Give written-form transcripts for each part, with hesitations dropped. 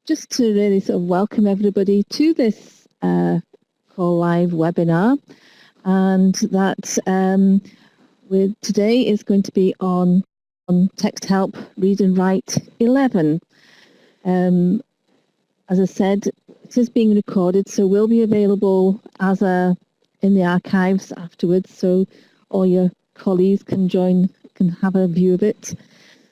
just to really sort of welcome everybody to this Call Live webinar, and that today is going to be on TextHelp Read and Write 11. As I said, it is being recorded, so will be available as in the archives afterwards, so all your colleagues can have a view of it.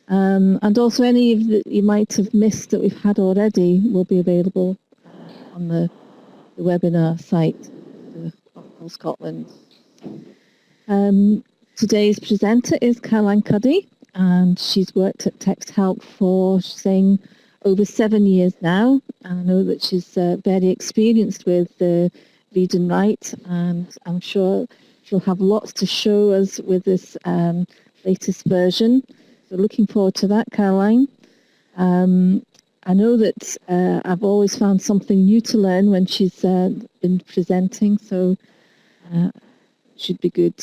And also any of that you might have missed that we've had already will be available on the webinar site of Scotland. Today's presenter is Caroline Cuddy, and she's worked at TextHelp for, she's saying, over 7 years now. And I know that she's very experienced with read and write, and I'm sure she'll have lots to show us with this latest version. So looking forward to that, Caroline. I know that I've always found something new to learn when she's been presenting, so should be good.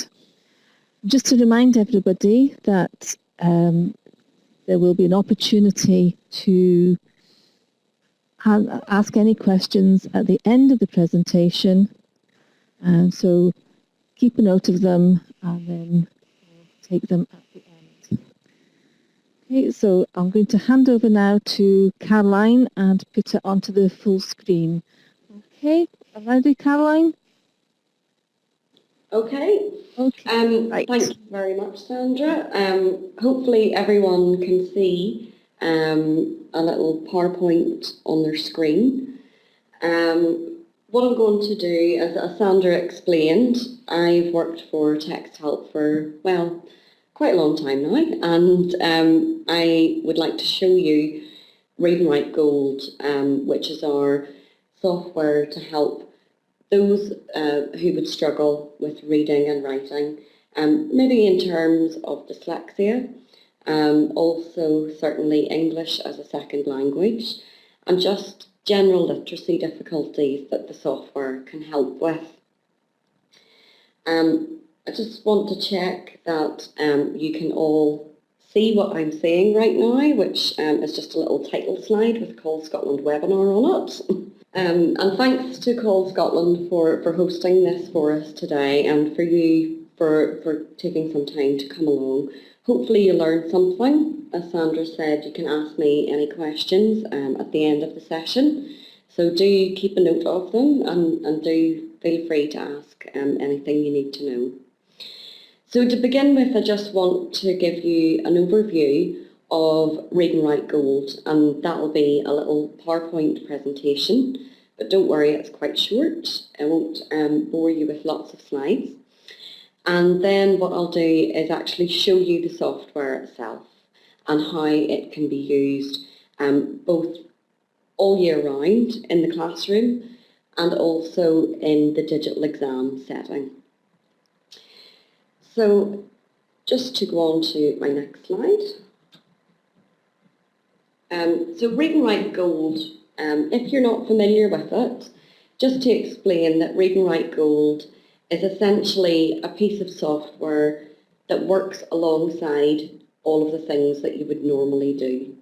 Just to remind everybody that there will be an opportunity to ask any questions at the end of the presentation. So keep a note of them and then we'll take them at the end. Okay, so I'm going to hand over now to Caroline and put it onto the full screen. Okay, ready, Caroline? Okay. Right. Thank you very much, Sandra. Hopefully everyone can see a little PowerPoint on their screen. What I'm going to do, as Sandra explained, I've worked for TextHelp for, well, quite a long time now, and I would like to show you Read and Write Gold, which is our software to help those who would struggle with reading and writing, maybe in terms of dyslexia, also certainly English as a second language, and just general literacy difficulties that the software can help with. I just want to check that you can all see what I'm saying right now, which is just a little title slide with Call Scotland webinar on it. And thanks to Call Scotland for hosting this for us today, and for you for taking some time to come along. Hopefully you learned something. As Sandra said, you can ask me any questions at the end of the session. So do keep a note of them, and do feel free to ask anything you need to know. So to begin with, I just want to give you an overview of Read and Write Gold, and that will be a little PowerPoint presentation, but don't worry, it's quite short. I won't bore you with lots of slides. And then what I'll do is actually show you the software itself and how it can be used both all year round in the classroom and also in the digital exam setting. So just to go on to my next slide. So Read and Write Gold, if you're not familiar with it, just to explain that Read and Write Gold is essentially a piece of software that works alongside all of the things that you would normally do.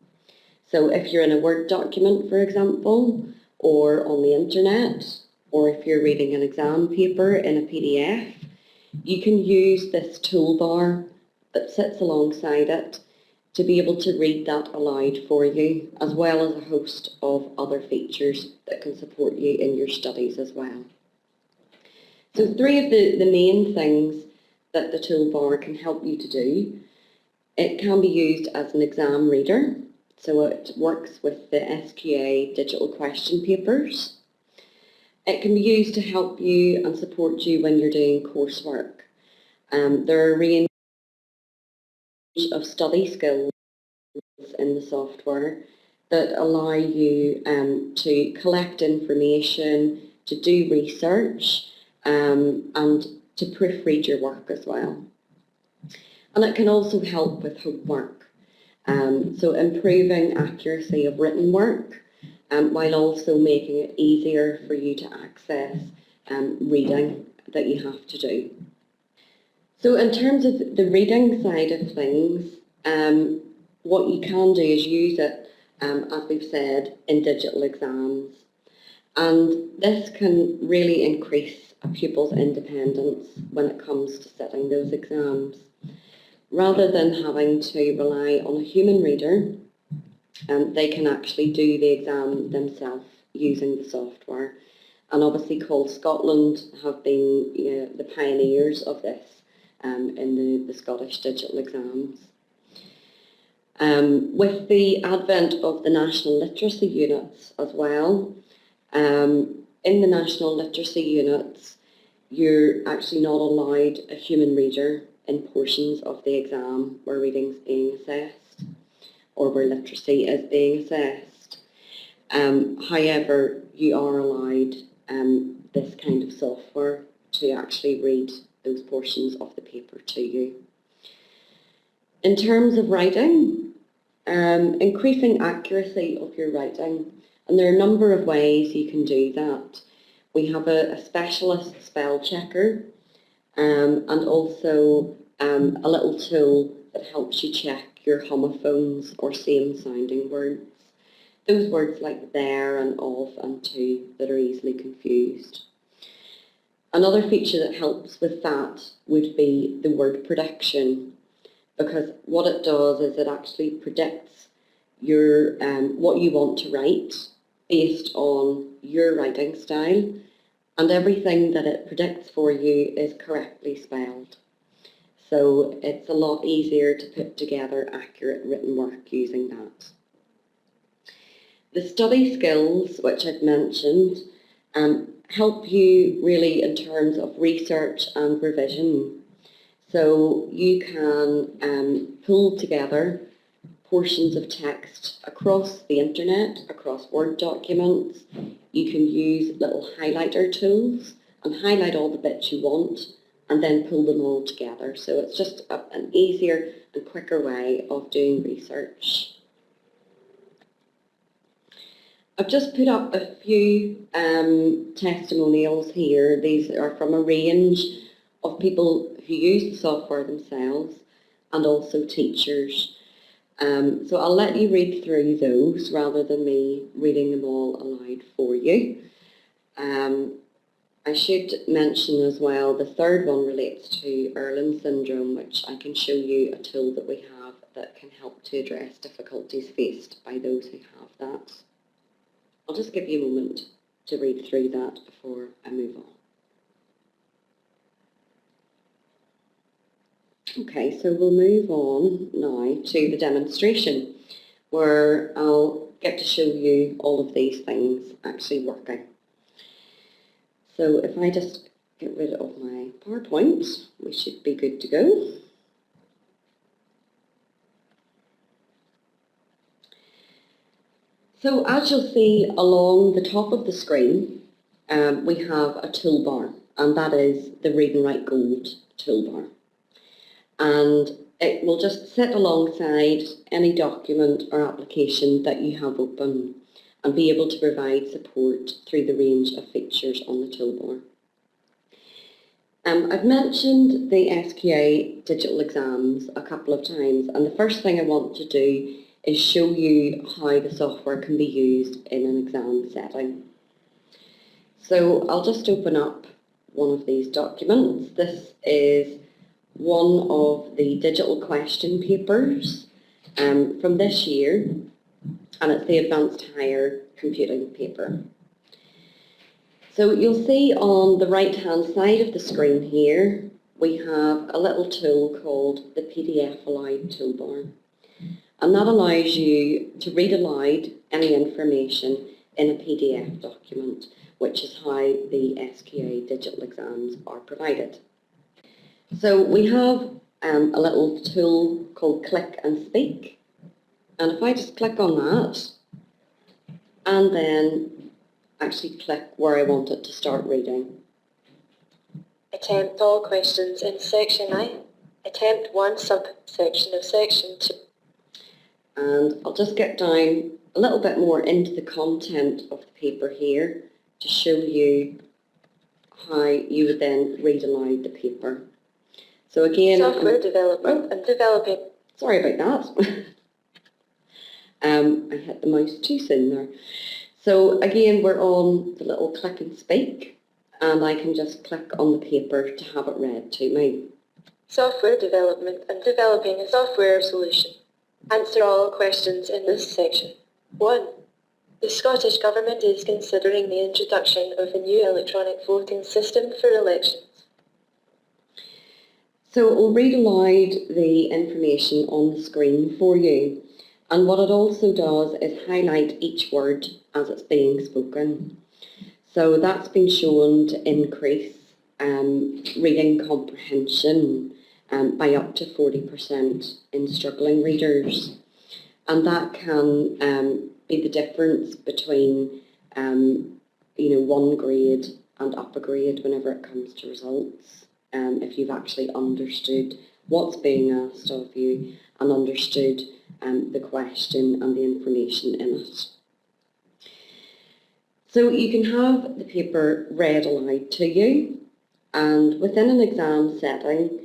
So if you're in a Word document, for example, or on the internet, or if you're reading an exam paper in a PDF, you can use this toolbar that sits alongside it to be able to read that aloud for you, as well as a host of other features that can support you in your studies as well. So three of the main things that the toolbar can help you to do. It can be used as an exam reader, so it works with the SQA digital question papers. It can be used to help you and support you when you're doing coursework. There are a range of study skills in the software that allow you to collect information, to do research, and to proofread your work as well. And it can also help with homework, so improving accuracy of written work, while also making it easier for you to access reading that you have to do. So in terms of the reading side of things, what you can do is use it as we've said, in digital exams. And this can really increase a pupil's independence when it comes to setting those exams. Rather than having to rely on a human reader, they can actually do the exam themselves using the software. And obviously Call Scotland have been the pioneers of this in the Scottish digital exams. With the advent of the national literacy units as well, in the national literacy units, you're actually not allowed a human reader in portions of the exam where reading's being assessed or where literacy is being assessed. However, you are allowed this kind of software to actually read those portions of the paper to you. In terms of writing, increasing accuracy of your writing, and there are a number of ways you can do that. We have a specialist spell checker and also a little tool that helps you check your homophones or same sounding words. Those words like there and of and to that are easily confused. Another feature that helps with that would be the word prediction, because what it does is it actually predicts your what you want to write based on your writing style, and everything that it predicts for you is correctly spelled. So it's a lot easier to put together accurate written work using that. The study skills, which I've mentioned, help you really in terms of research and revision. So you can pull together portions of text across the internet, across Word documents. You can use little highlighter tools and highlight all the bits you want and then pull them all together. So it's just an easier and quicker way of doing research. I've just put up a few testimonials here. These are from a range of people who use the software themselves and also teachers. So I'll let you read through those rather than me reading them all aloud for you. I should mention as well, the third one relates to Erlen syndrome, which I can show you a tool that we have that can help to address difficulties faced by those who have that. I'll just give you a moment to read through that before I move on. Okay, so we'll move on now to the demonstration, where I'll get to show you all of these things actually working. So if I just get rid of my PowerPoint, we should be good to go. So as you'll see along the top of the screen, we have a toolbar, and that is the Read and Write Gold toolbar. And it will just sit alongside any document or application that you have open and be able to provide support through the range of features on the toolbar. I've mentioned the SQA digital exams a couple of times, and the first thing I want to do is show you how the software can be used in an exam setting. So I'll just open up one of these documents. This is one of the digital question papers from this year, and it's the Advanced Higher Computing paper. So you'll see on the right-hand side of the screen here, we have a little tool called the PDF Aloud toolbar. And that allows you to read aloud any information in a PDF document, which is how the SQA digital exams are provided. So we have a little tool called Click and Speak. And if I just click on that, and then actually click where I want it to start reading. Attempt all questions in section I. Attempt one subsection of section 2. And I'll just get down a little bit more into the content of the paper here to show you how you would then read aloud the paper. So again, Software development and developing. Sorry about that. I hit the mouse too soon there. So again, we're on the little click and speak, and I can just click on the paper to have it read to me. Software development and developing a software solution. Answer all questions in this section. 1. The Scottish Government is considering the introduction of a new electronic voting system for elections. So it will read aloud the information on the screen for you. And what it also does is highlight each word as it's being spoken. So that's been shown to increase reading comprehension by up to 40% in struggling readers. And that can be the difference between one grade and upper grade whenever it comes to results. If you've actually understood what's being asked of you and understood the question and the information in it. So you can have the paper read aloud to you, and within an exam setting,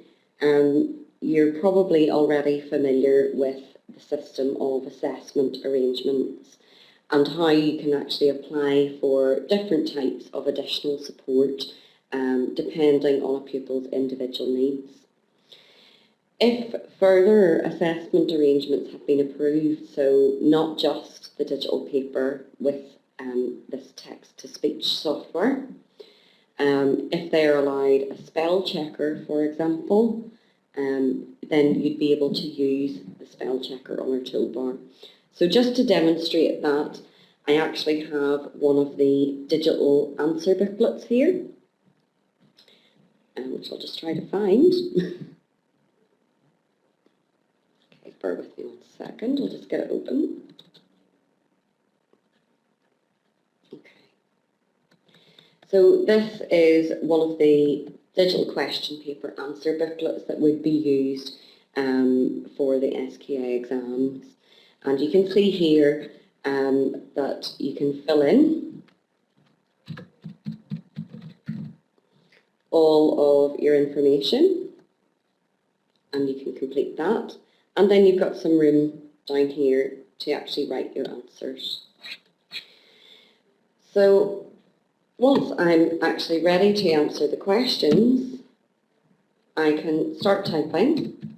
you're probably already familiar with the system of assessment arrangements and how you can actually apply for different types of additional support depending on a pupil's individual needs. If further assessment arrangements have been approved, so not just the digital paper with this text-to-speech software, if they're allowed a spell checker, for example, then you'd be able to use the spell checker on our toolbar. So just to demonstrate that, I actually have one of the digital answer booklets here, which I'll just try to find. Okay, bear with me 1 second, I'll just get it open. Okay. So this is one of the digital question paper answer booklets that would be used for the SQA exams. And you can see here that you can fill in all of your information, and you can complete that. And then you've got some room down here to actually write your answers. So once I'm actually ready to answer the questions, I can start typing.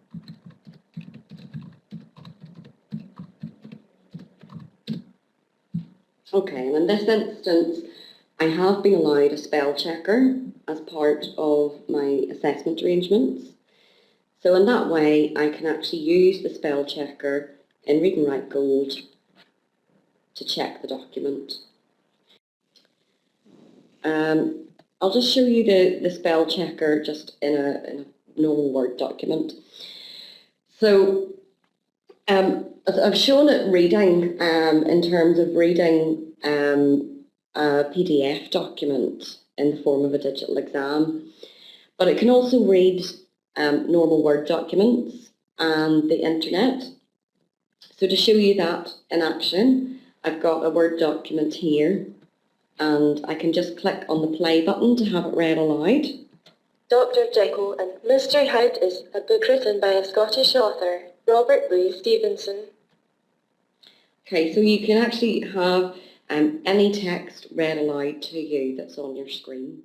Okay, and in this instance, I have been allowed a spell checker as part of my assessment arrangements. So in that way, I can actually use the spell checker in Read and Write Gold to check the document. I'll just show you the spell checker just in a normal Word document. So I've shown it reading in terms of reading a PDF document in the form of a digital exam, but it can also read normal Word documents and the internet. So to show you that in action, I've got a Word document here, and I can just click on the play button to have it read aloud. Dr. Jekyll and Mr. Hyde is a book written by a Scottish author, Robert Louis Stevenson. Okay, so you can actually have any text read aloud to you that's on your screen.